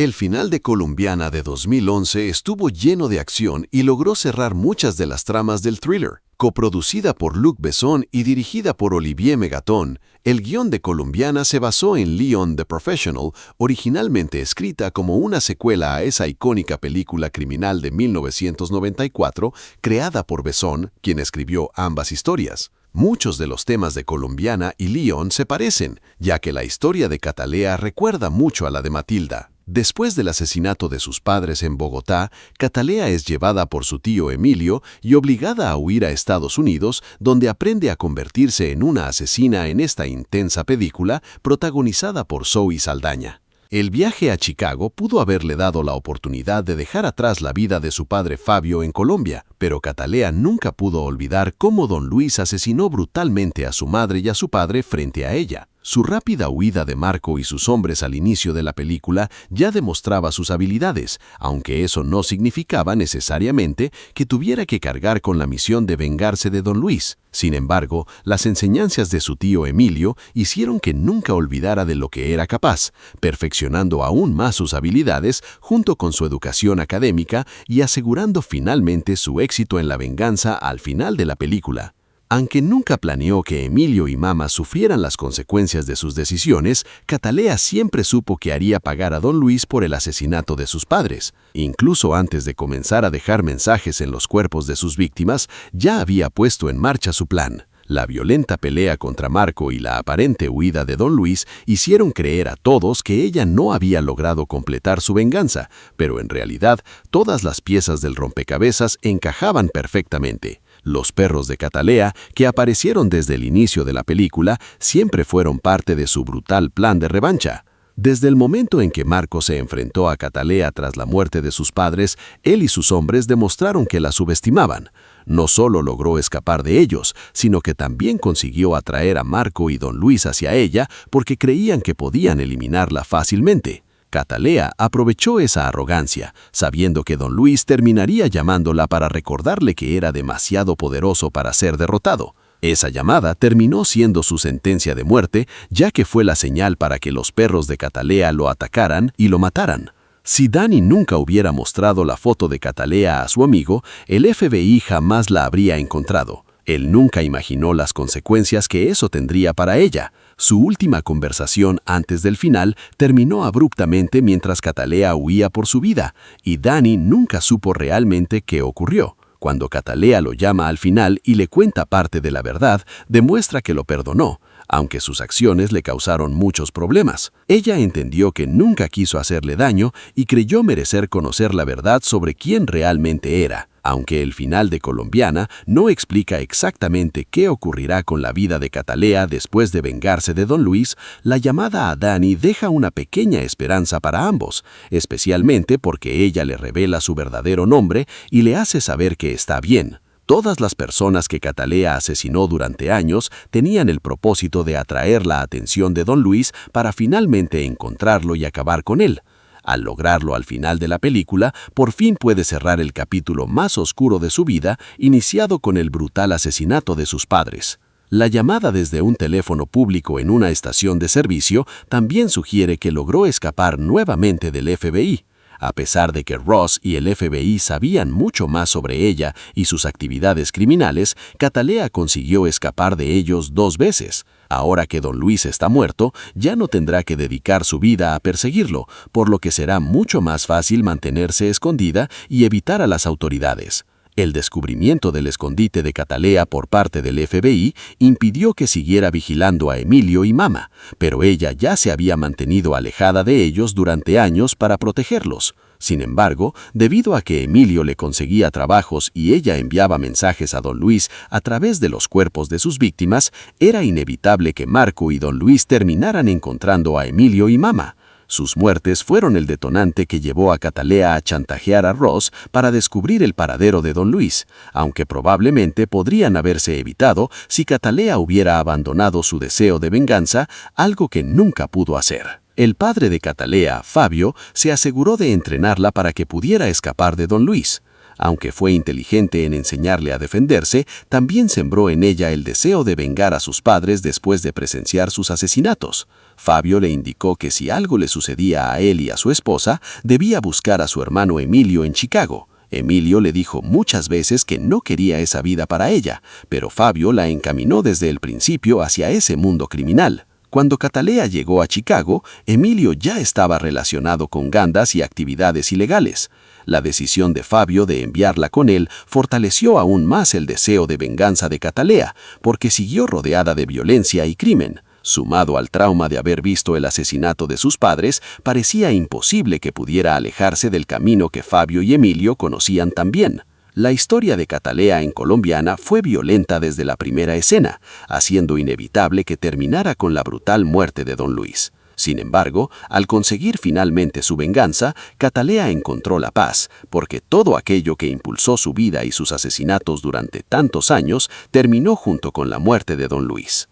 El final de Colombiana de 2011 estuvo lleno de acción y logró cerrar muchas de las tramas del thriller. Coproducida por Luc Besson y dirigida por Olivier Megaton, el guión de Colombiana se basó en Leon the Professional, originalmente escrita como una secuela a esa icónica película criminal de 1994, creada por Besson, quien escribió ambas historias. Muchos de los temas de Colombiana y Leon se parecen, ya que la historia de Catalea recuerda mucho a la de Matilda. Después del asesinato de sus padres en Bogotá, Catalea es llevada por su tío Emilio y obligada a huir a Estados Unidos, donde aprende a convertirse en una asesina en esta intensa película protagonizada por Zoe Saldaña. El viaje a Chicago pudo haberle dado la oportunidad de dejar atrás la vida de su padre Fabio en Colombia, pero Catalea nunca pudo olvidar cómo don Luis asesinó brutalmente a su madre y a su padre frente a ella. Su rápida huida de Marco y sus hombres al inicio de la película ya demostraba sus habilidades, aunque eso no significaba necesariamente que tuviera que cargar con la misión de vengarse de don Luis. Sin embargo, las enseñanzas de su tío Emilio hicieron que nunca olvidara de lo que era capaz, perfeccionando aún más sus habilidades junto con su educación académica y asegurando finalmente su éxito en la venganza al final de la película. Aunque nunca planeó que Emilio y Mama sufrieran las consecuencias de sus decisiones, Catalea siempre supo que haría pagar a don Luis por el asesinato de sus padres. Incluso antes de comenzar a dejar mensajes en los cuerpos de sus víctimas, ya había puesto en marcha su plan. La violenta pelea contra Marco y la aparente huida de don Luis hicieron creer a todos que ella no había logrado completar su venganza, pero en realidad todas las piezas del rompecabezas encajaban perfectamente. Los perros de Catalea, que aparecieron desde el inicio de la película, siempre fueron parte de su brutal plan de revancha. Desde el momento en que Marco se enfrentó a Catalea tras la muerte de sus padres, él y sus hombres demostraron que la subestimaban. No solo logró escapar de ellos, sino que también consiguió atraer a Marco y don Luis hacia ella porque creían que podían eliminarla fácilmente. Catalea aprovechó esa arrogancia, sabiendo que don Luis terminaría llamándola para recordarle que era demasiado poderoso para ser derrotado. Esa llamada terminó siendo su sentencia de muerte, ya que fue la señal para que los perros de Catalea lo atacaran y lo mataran. Si Danny nunca hubiera mostrado la foto de Catalea a su amigo, el FBI jamás la habría encontrado. Él nunca imaginó las consecuencias que eso tendría para ella. Su última conversación antes del final terminó abruptamente mientras Catalea huía por su vida, y Danny nunca supo realmente qué ocurrió. Cuando Catalea lo llama al final y le cuenta parte de la verdad, demuestra que lo perdonó, aunque sus acciones le causaron muchos problemas. Ella entendió que nunca quiso hacerle daño y creyó merecer conocer la verdad sobre quién realmente era. Aunque el final de Colombiana no explica exactamente qué ocurrirá con la vida de Catalea después de vengarse de don Luis, la llamada a Danny deja una pequeña esperanza para ambos, especialmente porque ella le revela su verdadero nombre y le hace saber que está bien. Todas las personas que Catalea asesinó durante años tenían el propósito de atraer la atención de don Luis para finalmente encontrarlo y acabar con él. Al lograrlo al final de la película, por fin puede cerrar el capítulo más oscuro de su vida, iniciado con el brutal asesinato de sus padres. La llamada desde un teléfono público en una estación de servicio también sugiere que logró escapar nuevamente del FBI. A pesar de que Ross y el FBI sabían mucho más sobre ella y sus actividades criminales, Catalea consiguió escapar de ellos 2 veces. Ahora que don Luis está muerto, ya no tendrá que dedicar su vida a perseguirlo, por lo que será mucho más fácil mantenerse escondida y evitar a las autoridades. El descubrimiento del escondite de Catalea por parte del FBI impidió que siguiera vigilando a Emilio y Mama, pero ella ya se había mantenido alejada de ellos durante años para protegerlos. Sin embargo, debido a que Emilio le conseguía trabajos y ella enviaba mensajes a don Luis a través de los cuerpos de sus víctimas, era inevitable que Marco y don Luis terminaran encontrando a Emilio y Mama. Sus muertes fueron el detonante que llevó a Catalea a chantajear a Ross para descubrir el paradero de don Luis, aunque probablemente podrían haberse evitado si Catalea hubiera abandonado su deseo de venganza, algo que nunca pudo hacer. El padre de Catalea, Fabio, se aseguró de entrenarla para que pudiera escapar de don Luis. Aunque fue inteligente en enseñarle a defenderse, también sembró en ella el deseo de vengar a sus padres después de presenciar sus asesinatos. Fabio le indicó que si algo le sucedía a él y a su esposa, debía buscar a su hermano Emilio en Chicago. Emilio le dijo muchas veces que no quería esa vida para ella, pero Fabio la encaminó desde el principio hacia ese mundo criminal. Cuando Catalea llegó a Chicago, Emilio ya estaba relacionado con gandas y actividades ilegales. La decisión de Fabio de enviarla con él fortaleció aún más el deseo de venganza de Catalea, porque siguió rodeada de violencia y crimen. Sumado al trauma de haber visto el asesinato de sus padres, parecía imposible que pudiera alejarse del camino que Fabio y Emilio conocían tan bien. La historia de Catalea en Colombiana fue violenta desde la primera escena, haciendo inevitable que terminara con la brutal muerte de Don Luis. Sin embargo, al conseguir finalmente su venganza, Catalea encontró la paz, porque todo aquello que impulsó su vida y sus asesinatos durante tantos años terminó junto con la muerte de Don Luis.